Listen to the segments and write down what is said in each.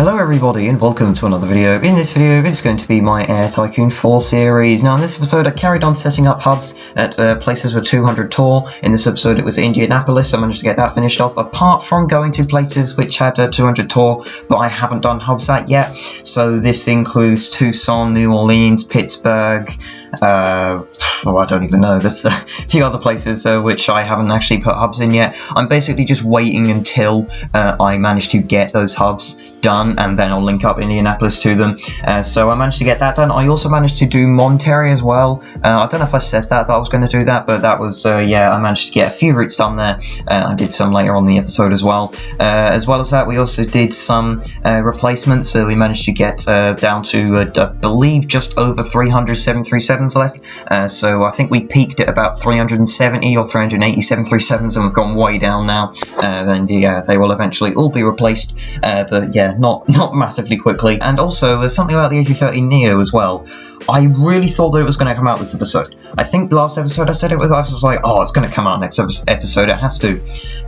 Hello everybody and welcome to another video. In this video it's going to be my Air Tycoon 4 series. Now in this episode I carried on setting up hubs at places with 200 tour. In this episode it was Indianapolis. I managed to get that finished off, apart from going to places which had 200 tour, but I haven't done hubs at yet. So this includes Tucson, New Orleans, Pittsburgh, I don't even know, there's a few other places which I haven't actually put hubs in yet. I'm basically just waiting until I manage to get those hubs done, and then I'll link up Indianapolis to them. So I managed to get that done. I also managed to do Monterrey as well. I don't know if I said that I was going to do that, but that was, yeah, I managed to get a few routes done there. I did some later on in the episode as well. As well as that, we also did some replacements, so we managed to get down to, I believe, just over 300 737s left. So I think we peaked at about 370 or 380 737s, and we've gone way down now. And yeah, they will eventually all be replaced, but yeah, not massively quickly. And also, there's something about the A320neo as well. I really thought that it was going to come out this episode. I think the last episode I said it was, I was like, oh, it's going to come out next episode, it has to.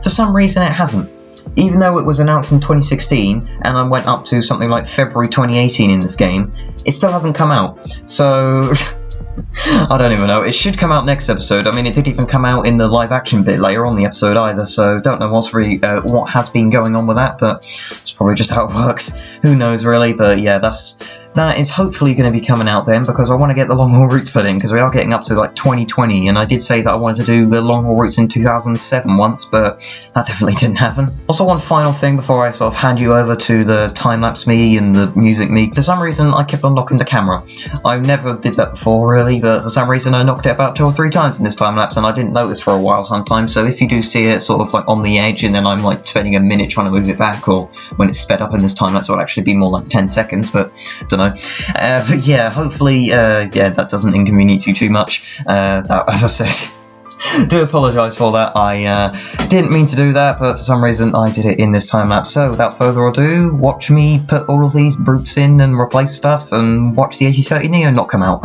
For some reason it hasn't. Even though it was announced in 2016, and I went up to something like February 2018 in this game, it still hasn't come out. So I don't even know. It should come out next episode. I mean, it didn't even come out in the live action bit later on the episode either, so don't know what's really what has been going on with that, but it's probably just how it works. Who knows really? But yeah, that is hopefully going to be coming out then, because I want to get the long haul routes put in, because we are getting up to like 2020, and I did say that I wanted to do the long haul routes in 2007 once, but that definitely didn't happen. Also, one final thing before I sort of hand you over to the time-lapse me and the music me. For some reason I kept on knocking the camera. I never did that before really, but for some reason I knocked it about 2 or 3 times in this time-lapse, and I didn't notice for a while sometimes, so if you do see it sort of like on the edge and then I'm like spending a minute trying to move it back, or when it's sped up in this time-lapse it'll actually be more like 10 seconds, but I don't know. But yeah, hopefully, yeah, that doesn't inconvenience you too much. That, as I said, do apologise for that. I didn't mean to do that, but for some reason I did it in this time lapse. So without further ado, watch me put all of these brutes in and replace stuff, and watch the A320neo not come out.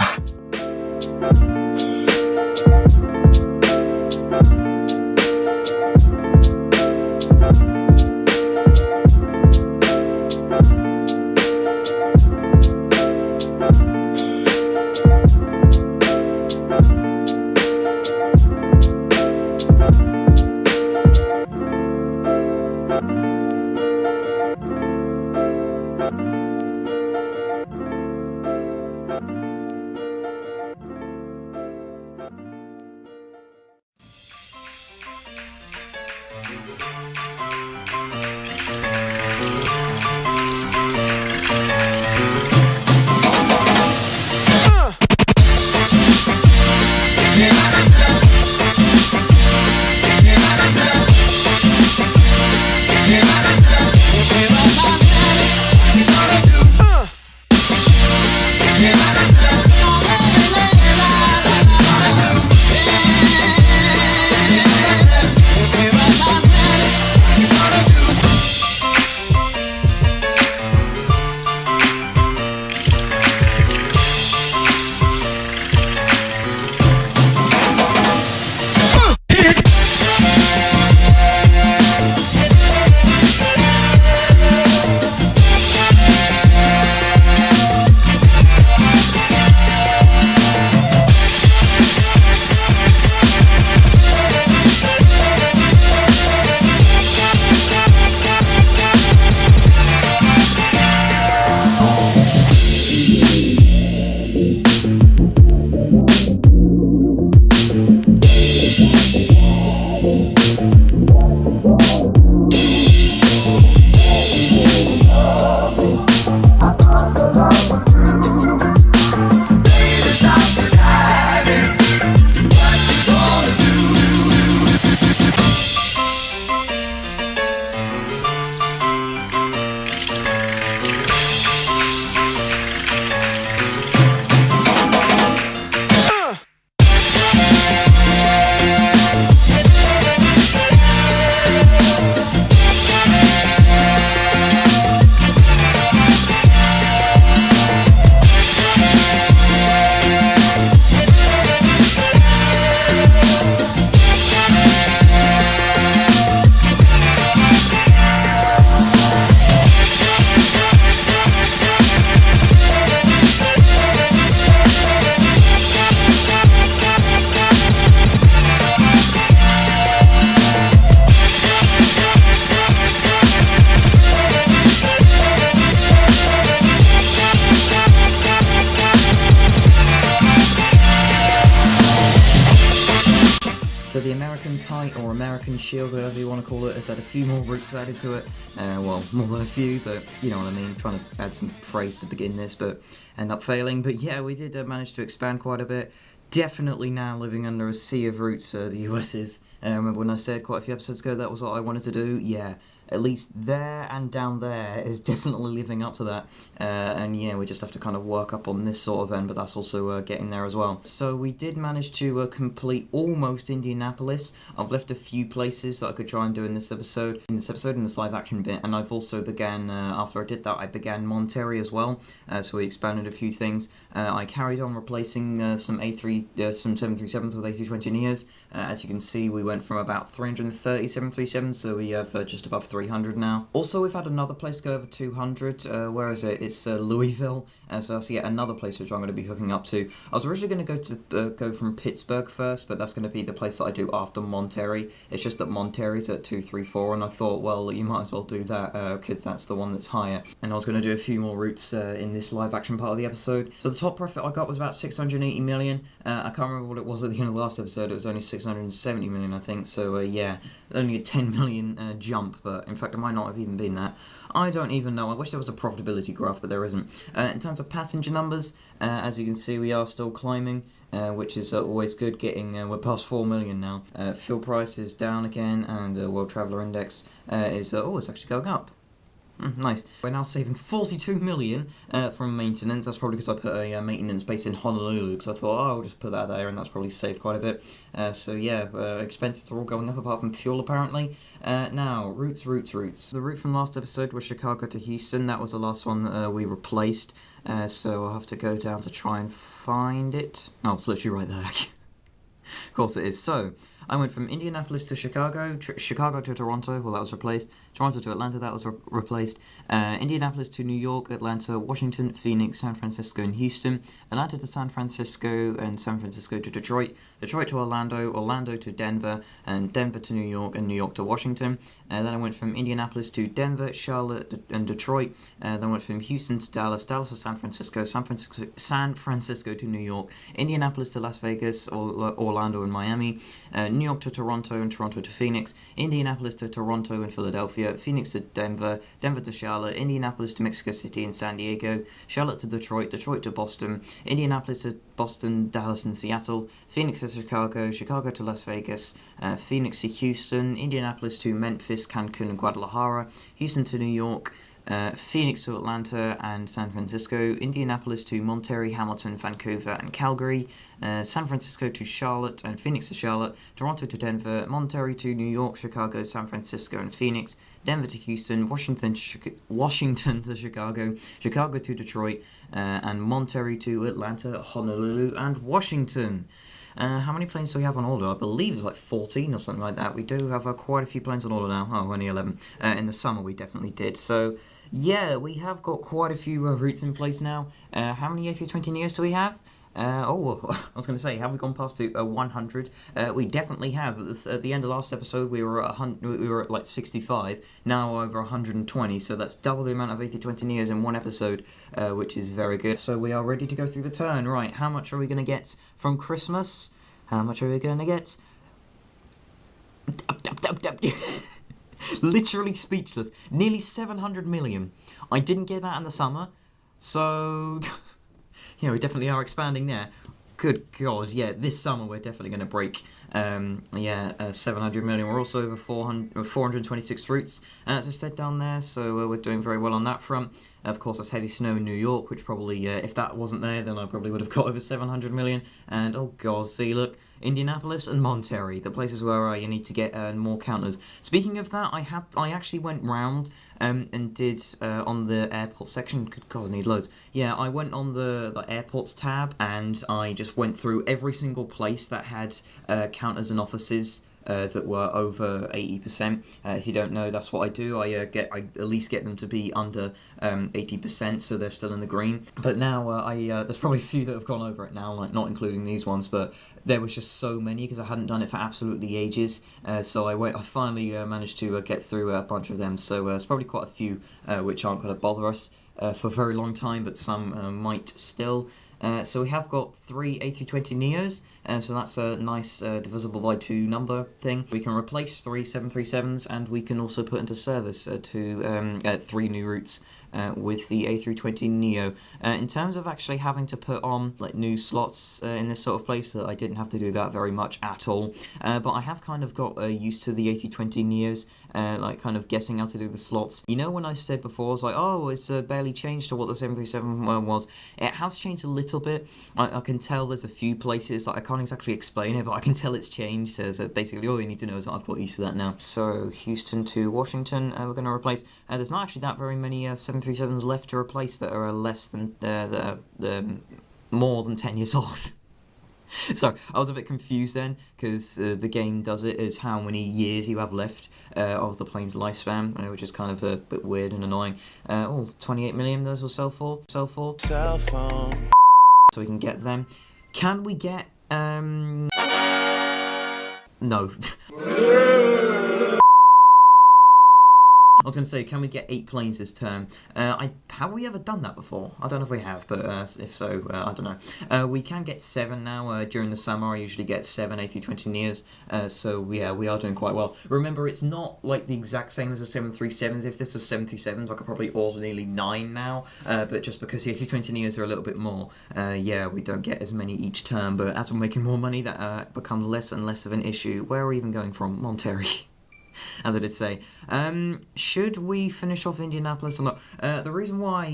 Knight or American Shield, whatever you want to call it, has had a few more routes added to it. Well, more than a few, but you know what I mean. Trying to add some phrase to begin this, but end up failing. But yeah, we did manage to expand quite a bit. Definitely now living under a sea of routes, the US is. Remember when I said quite a few episodes ago that was what I wanted to do? Yeah, at least there and down there is definitely living up to that. And yeah, we just have to kind of work up on this sort of end, but that's also getting there as well. So we did manage to complete almost Indianapolis. I've left a few places that I could try and do in this episode, in this live action bit, and I've also began, after I did that, I began Monterrey as well. So we expanded a few things. I carried on replacing some 737s with A320neos. As you can see, we went from about 330 737s, so we have just above 300 now. Also, we've had another place go over 200. Where is it? It's Louisville. So that's yet another place which I'm going to be hooking up to. I was originally going to go from Pittsburgh first, but that's going to be the place that I do after Monterrey. It's just that Monterrey's at 234, and I thought, well, you might as well do that because that's the one that's higher. And I was going to do a few more routes in this live action part of the episode. So the top profit I got was about 680 million. I can't remember what it was at the end of the last episode. It was only 670 million, I think. So yeah, only a 10 million jump, but in fact it might not have even been that. I don't even know. I wish there was a profitability graph, but there isn't. In terms of passenger numbers, as you can see, we are still climbing, which is always good. We're past 4 million now. Fuel price is down again, and World Traveller Index is it's actually going up. Nice. We're now saving 42 million from maintenance. That's probably because I put a maintenance base in Honolulu, because I thought, I'll just put that there, and that's probably saved quite a bit. So yeah, expenses are all going up apart from fuel, apparently. Now, routes. The route from last episode was Chicago to Houston. That was the last one that we replaced. So I'll have to go down to try and find it. Oh, it's literally right there. Of course it is. So, I went from Indianapolis to Chicago, Chicago to Toronto, well that was replaced, Toronto to Atlanta, that was replaced, Indianapolis to New York, Atlanta, Washington, Phoenix, San Francisco and Houston, Atlanta to San Francisco and San Francisco to Detroit, Detroit to Orlando, Orlando to Denver, and Denver to New York, and New York to Washington. Then I went from Indianapolis to Denver, Charlotte and Detroit, then I went from Houston to Dallas, Dallas to San Francisco, San Francisco to New York, Indianapolis to Las Vegas, Orlando and Miami, New York to Toronto and Toronto to Phoenix, Indianapolis to Toronto and Philadelphia, Phoenix to Denver, Denver to Charlotte, Indianapolis to Mexico City and San Diego, Charlotte to Detroit, Detroit to Boston, Indianapolis to Boston, Dallas and Seattle, Phoenix to Chicago, Chicago to Las Vegas, Phoenix to Houston, Indianapolis to Memphis, Cancun and Guadalajara, Houston to New York, Phoenix to Atlanta and San Francisco, Indianapolis to Monterrey, Hamilton, Vancouver and Calgary, San Francisco to Charlotte and Phoenix to Charlotte, Toronto to Denver, Monterrey to New York, Chicago, San Francisco and Phoenix, Denver to Houston, Washington to Chicago, Chicago to Detroit, and Monterrey to Atlanta, Honolulu and Washington. How many planes do we have on order? I believe it's like 14 or something like that. We do have quite a few planes on order now. Oh, only 11. In the summer we definitely did. So, yeah, we have got quite a few routes in place now. How many A320neos do we have? I was going to say, have we gone past to 100? We definitely have. At the end of last episode, we were at like 65. Now we're over 120, so that's double the amount of A320neos in one episode, which is very good. So we are ready to go through the turn. Right, how much are we going to get from Christmas? How much are we going to get? Literally speechless. Nearly 700 million. I didn't get that in the summer, so... Yeah, we definitely are expanding there. Good God, yeah, this summer we're definitely going to break 700 million. We're also over 426 routes, as I said down there, so we're doing very well on that front. Of course, there's heavy snow in New York, which probably, if that wasn't there, then I probably would have got over 700 million. And, oh God, see, look, Indianapolis and Monterrey, the places where you need to get more counters. Speaking of that, I actually went round and did on the airport section. Good God, I need loads. Yeah, I went on the airports tab and I just went through every single place that had counters and offices that were over 80%. If you don't know, that's what I do. I at least get them to be under 80%, so they're still in the green. But now there's probably a few that have gone over it now, like not including these ones. But there was just so many because I hadn't done it for absolutely ages. So I finally managed to get through a bunch of them. So there's probably quite a few which aren't going to bother us for a very long time, but some might still. So we have got 3 A320neos. so that's a nice divisible by 2 number thing. We can replace 3 737s, and we can also put into service 3 new routes with the A320neo. In terms of actually having to put on like new slots in this sort of place, I didn't have to do that very much at all. But I have kind of got used to the A320neos. Like kind of guessing how to do the slots. You know when I said before, I was like, oh, it's barely changed to what the 737 was. It has changed a little bit. I can tell there's a few places, like I can't exactly explain it, but I can tell it's changed. So basically all you need to know is that I've got used to that now. So Houston to Washington, we're going to replace. There's not actually that very many 737s left to replace that are less than, more than 10 years old. Sorry, I was a bit confused then, because the game does it as how many years you have left of the plane's lifespan, which is kind of a bit weird and annoying. 28 million those will sell for. Cell phone. So we can get them. Can we get, no. I was going to say, can we get 8 planes this term? Have we ever done that before? I don't know if we have, but if so, I don't know. We can get 7 now. During the summer, I usually get 7 A320neos, so yeah, we are doing quite well. Remember, it's not like the exact same as the 737s. If this was 737s, I could probably order nearly 9 now, but just because the A320neos are a little bit more, yeah, we don't get as many each term, but as we're making more money, that becomes less and less of an issue. Where are we even going from? Monterrey. As I did say. Should we finish off Indianapolis or not? The reason why,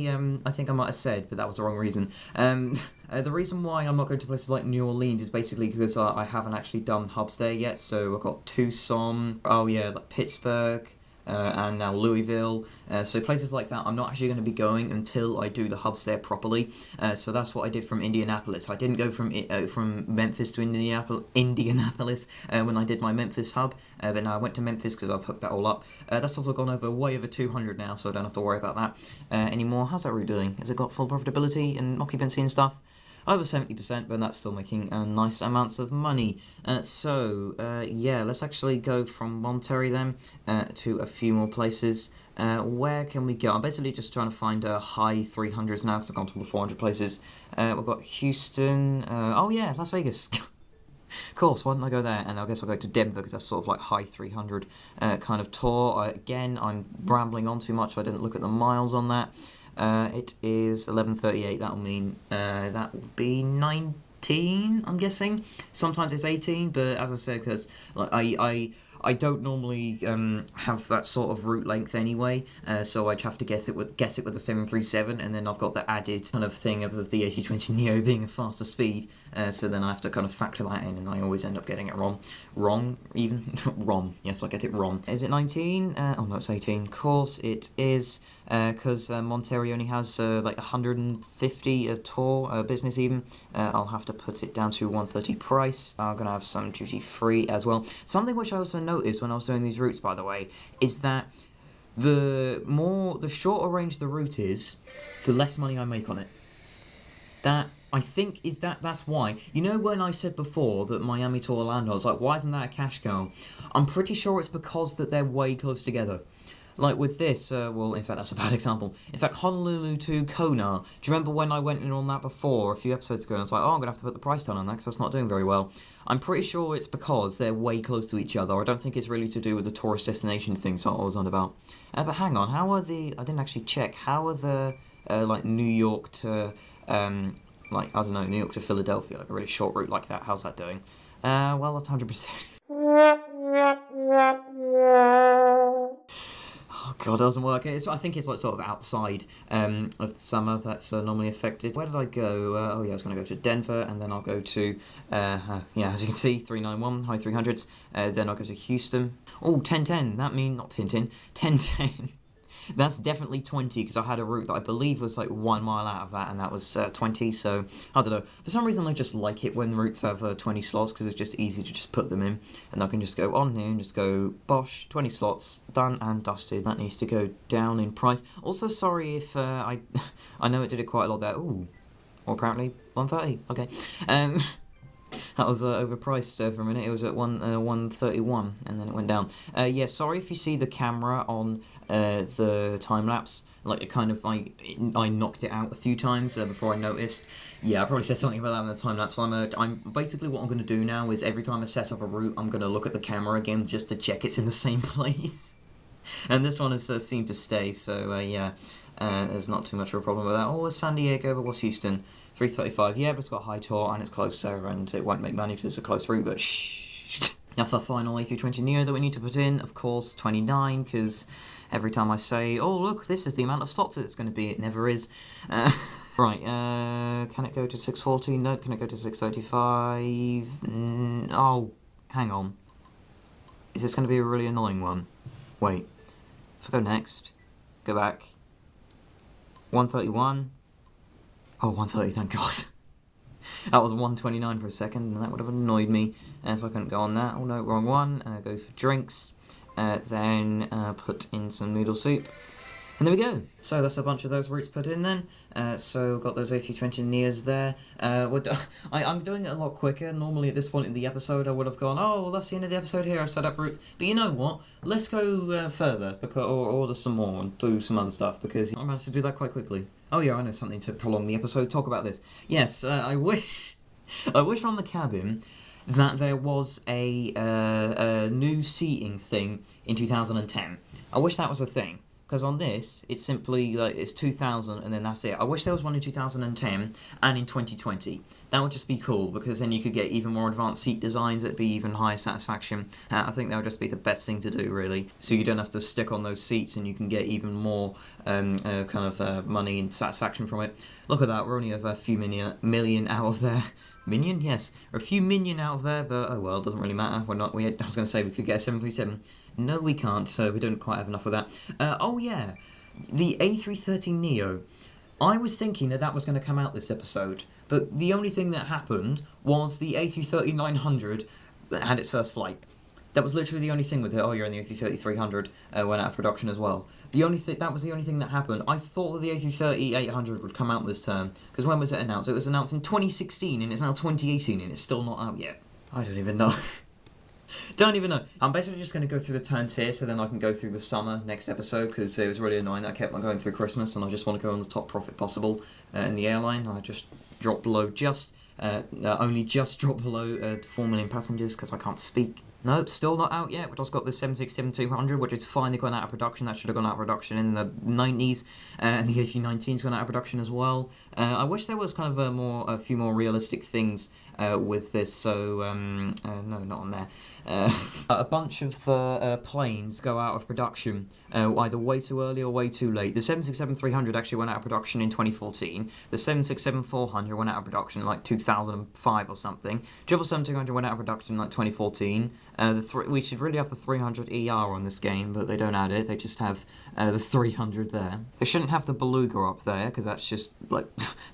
I think I might have said, but that was the wrong reason. The reason why I'm not going to places like New Orleans is basically because I haven't actually done hubs there yet. So I've got Tucson, like Pittsburgh, and now Louisville. So places like that, I'm not actually going to be going until I do the hubs there properly. So that's what I did from Indianapolis. I didn't go from Memphis to Indianapolis when I did my Memphis hub, but now I went to Memphis because I've hooked that all up. That's also gone way over 200 now, so I don't have to worry about that anymore. How's that route doing? Has it got full profitability and occupancy and stuff? Over 70%, but that's still making nice amounts of money. Yeah, let's actually go from Monterrey then to a few more places. Where can we go? I'm basically just trying to find high 300s now because I've gone to the 400 places. We've got Houston. Oh yeah, Las Vegas. Of course, why didn't I go there? And I guess I'll go to Denver because that's sort of like high 300 kind of tour. Again, I'm rambling on too much, so I didn't look at the miles on that. It is 11:38. That'll mean that will be 19. I'm guessing. Sometimes it's 18, but as I said, because like I don't normally have that sort of route length anyway, so I'd have to guess it with the 737, and then I've got the added kind of thing of the A320neo being a faster speed, so then I have to kind of factor that in, and I always end up getting it wrong. Yes, I get it wrong. Is it 19? Oh no, it's 18. Of course it is, because Monterrey only has like 150 a tour, business even. I'll have to put it down to 130 price. I'm gonna have some duty free as well. Something which I also noticed when I was doing these routes, by the way, is that the shorter range the route is, the less money I make on it. That, I think, that's why. You know when I said before that Miami to Orlando, I was like, why isn't that a cash cow? I'm pretty sure it's because that they're way close together. Like with this, well, in fact, that's a bad example. In fact, Honolulu to Kona, do you remember when I went in on that before, a few episodes ago, and I was like, oh, I'm going to have to put the price down on that because that's not doing very well. I'm pretty sure it's because they're way close to each other. I don't think it's really to do with the tourist destination things that I was on about. But hang on, how are I didn't actually check, how are the, like, New York to, like, I don't know, New York to Philadelphia, like a really short route like that, how's that doing? Well, that's 100%. Oh god, it doesn't work. I think it's like sort of outside of the summer that's normally affected. Where did I go? Oh yeah, I was going to go to Denver, and then I'll go to, yeah, as you can see, 391, high 300s. Then I'll go to Houston. Oh, 1010, that means, not Tintin, 1010. That's definitely 20, because I had a route that I believe was like 1 mile out of that, and that was 20, so I don't know. For some reason I just like it when routes have 20 slots, because it's just easy to just put them in, and I can just go on here and just go, bosh, 20 slots, done and dusted. That needs to go down in price. Also, sorry if I know it did it quite a lot there. Ooh, well, apparently 130, okay. That was overpriced for a minute. It was at 131, and then it went down. Yeah, sorry if you see the camera on the time lapse. like it kind of I knocked it out a few times before I noticed. Yeah, I probably said something about that in the time lapse. I'm basically what I'm going to do now is every time I set up a route, I'm going to look at the camera again just to check it's in the same place. And this one has seemed to stay, so yeah, there's not too much of a problem with that. Oh, it's San Diego, but what's Houston? 335, yeah, but it's got high tour and it's closer, and it won't make money because it's a close route, but shh. That's our final A320neo that we need to put in, of course, 29, because every time I say, oh look, this is the amount of slots it's going to be, it never is. Right, can it go to 640? No, can it go to 635? Oh, hang on. Is this going to be a really annoying one? Wait, if I go next, go back, 131, oh, 130, thank God. That was 129 for a second, and that would have annoyed me if I couldn't go on that. Oh no, wrong one, go for drinks, then put in some noodle soup. And there we go. So that's a bunch of those routes put in then. So got those A320neos there. I'm doing it a lot quicker. Normally at this point in the episode I would have gone, oh, well, that's the end of the episode here, I set up routes. But you know what? Let's go further, or order some more and do some other stuff, because I managed to do that quite quickly. Oh yeah, I know something to prolong the episode. Talk about this. Yes, I wish on the cabin that there was a new seating thing in 2010. I wish that was a thing. Because on this, it's simply, like, it's 2000 and then that's it. I wish there was one in 2010 and in 2020. That would just be cool, because then you could get even more advanced seat designs that'd be even higher satisfaction. I think that would just be the best thing to do, really. So you don't have to stick on those seats and you can get even more money and satisfaction from it. Look at that, we're only a few million out of there. Minion? Yes. We're a few million out of there, but oh well, it doesn't really matter. I was going to say we could get a 737. No, we can't, so we don't quite have enough of that. Oh yeah, the A330neo. I was thinking that was going to come out this episode, but the only thing that happened was the A330-900 had its first flight. That was literally the only thing with it. Oh, you're in the A330-300 went out of production as well. That was the only thing that happened. I thought that the A330-800 would come out this term, because when was it announced? It was announced in 2016, and it's now 2018, and it's still not out yet. I don't even know. Don't even know. I'm basically just going to go through the turns here, so then I can go through the summer next episode, because it was really annoying that I kept on going through Christmas, and I just want to go on the top profit possible in the airline. I just dropped below only just dropped below 4 million passengers, because I can't speak. Nope, still not out yet. We've just got the 767-200, which is finally gone out of production. That should have gone out of production in the 90s, and the A319's gone out of production as well. I wish there was kind of a few more realistic things with this, so, no, not on there. A bunch of the planes go out of production either way too early or way too late. The 767-300 actually went out of production in 2014. The 767-400 went out of production in like 2005 or something. 777-200 went out of production in like 2014. We should really have the 300ER on this game, but they don't add it. They just have the 300 there. They shouldn't have the Beluga up there, because that's just like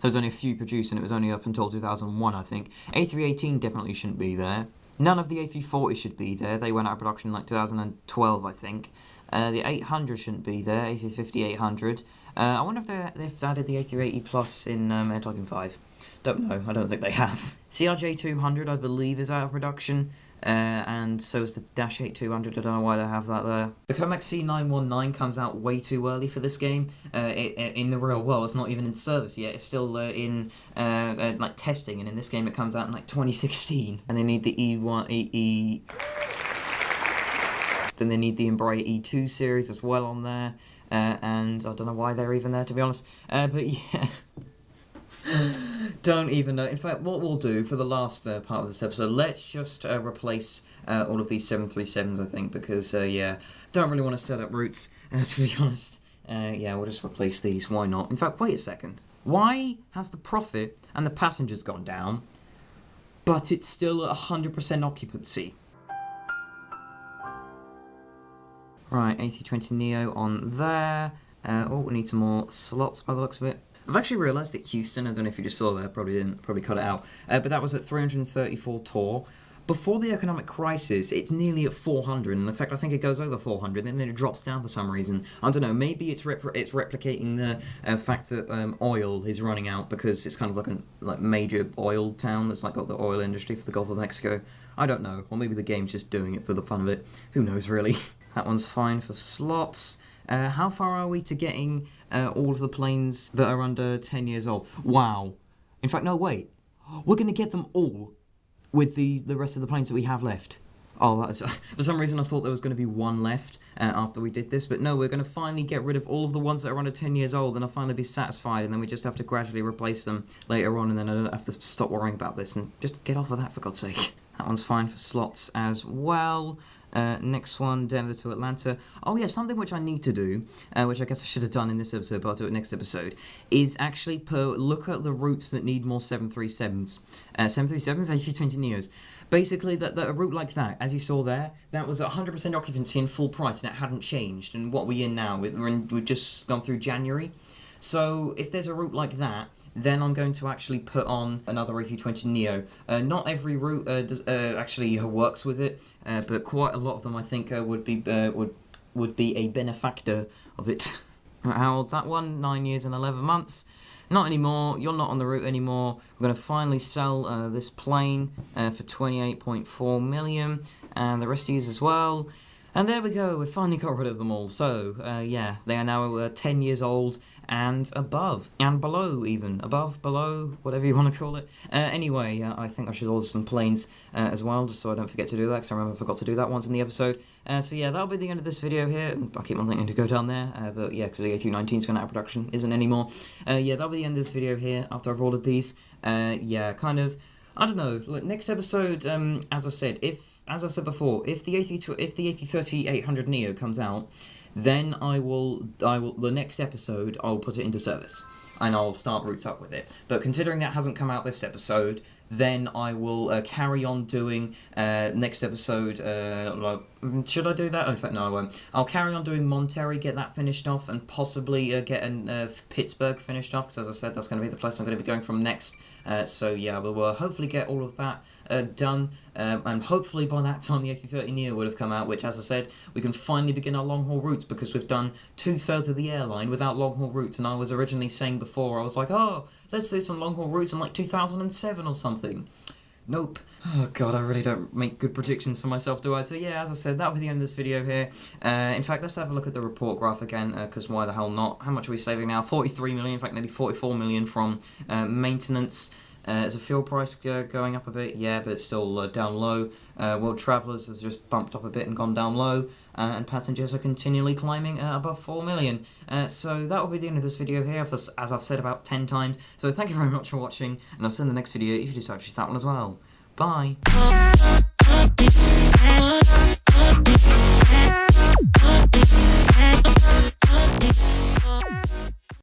there's only a few produced, and it was only up until 2001, I think. A318 definitely shouldn't be there. None of the A340 should be there. They went out of production in like 2012, I think. The 800 shouldn't be there. A350-800. I wonder if they've added the A380 Plus in Air Tycoon 5. Don't know. I don't think they have. CRJ200, I believe, is out of production. And so is the Dash 8-200. I don't know why they have that there. The Comac C919 comes out way too early for this game. In the real world, it's not even in service yet. It's still in like testing, and in this game it comes out in like 2016. And they need the Then they need the Embraer E2 series as well on there. And I don't know why they're even there, to be honest. But yeah. Don't even know. In fact, what we'll do for the last part of this episode, let's just replace all of these 737s, I think, because, yeah, don't really want to set up routes, to be honest. Yeah, we'll just replace these. Why not? In fact, wait a second. Why has the profit and the passengers gone down, but it's still at 100% occupancy? Right, A320neo on there. Oh, we need some more slots by the looks of it. I've actually realised that Houston, I don't know if you just saw that, probably didn't, probably cut it out, but that was at 334 tour. Before the economic crisis, it's nearly at 400, and in fact I think it goes over 400, and then it drops down for some reason. I don't know, maybe it's replicating the fact that oil is running out, because it's kind of like a major oil town that's like got the oil industry for the Gulf of Mexico. I don't know, or maybe the game's just doing it for the fun of it. Who knows, really. That one's fine for slots. How far are we to getting all of the planes that are under 10 years old. Wow. In fact, no, wait. We're going to get them all with the rest of the planes that we have left. Oh, that's, for some reason I thought there was going to be one left after we did this, but no, we're going to finally get rid of all of the ones that are under 10 years old, and I'll finally be satisfied, and then we just have to gradually replace them later on, and then I don't have to stop worrying about this, and just get off of that, for God's sake. That one's fine for slots as well. Next one, Denver to Atlanta. Oh yeah, something which I need to do, which I guess I should have done in this episode, but I'll do it next episode, is actually look at the routes that need more 737s. 737s, A320neos. Basically, that a route like that, as you saw there, that was 100% occupancy and full price, and it hadn't changed. And what we're in now, we've just gone through January. So if there's a route like that, then I'm going to actually put on another A320neo. Not every route actually works with it, but quite a lot of them I think would be a benefactor of it. How old's that one? 9 years and 11 months. Not anymore. You're not on the route anymore. We're going to finally sell this plane for 28.4 million, and the rest of these as well. And there we go. We finally got rid of them all. So yeah, they are now 10 years old and above, and below even, above, below, whatever you want to call it. Anyway, I think I should order some planes as well, just so I don't forget to do that, because I remember I forgot to do that once in the episode. So yeah, that'll be the end of this video here. I keep on thinking to go down there, but yeah, because the A319 is going out of production, isn't anymore. Yeah, that'll be the end of this video here, after I've ordered these. Yeah, kind of, I don't know, next episode, as I said, as I said before, if the A330-800neo comes out, then the next episode, I'll put it into service, and I'll start routes up with it. But considering that hasn't come out this episode, then I will carry on doing next episode. Should I do that? In fact, no, I won't. I'll carry on doing Monterrey, get that finished off, and possibly get Pittsburgh finished off, because as I said, that's going to be the place I'm going to be going from next. So yeah, we'll hopefully get all of that done, and hopefully by that time the A330neo would have come out, which, as I said, we can finally begin our long-haul routes, because we've done 2/3 of the airline without long-haul routes, and I was originally saying before, I was like, oh, let's do some long-haul routes in like 2007 or something. Nope. Oh god, I really don't make good predictions for myself, do I? So yeah, as I said, that'll be the end of this video here. In fact, let's have a look at the report graph again, because why the hell not? How much are we saving now? 43 million, in fact nearly 44 million from maintenance. Is the fuel price going up a bit? Yeah, but it's still down low. World travellers has just bumped up a bit and gone down low, and passengers are continually climbing above 4 million. So that will be the end of this video here, as I've said about 10 times. So thank you very much for watching, and I'll see you in the next video if you decide to use that one as well. Bye!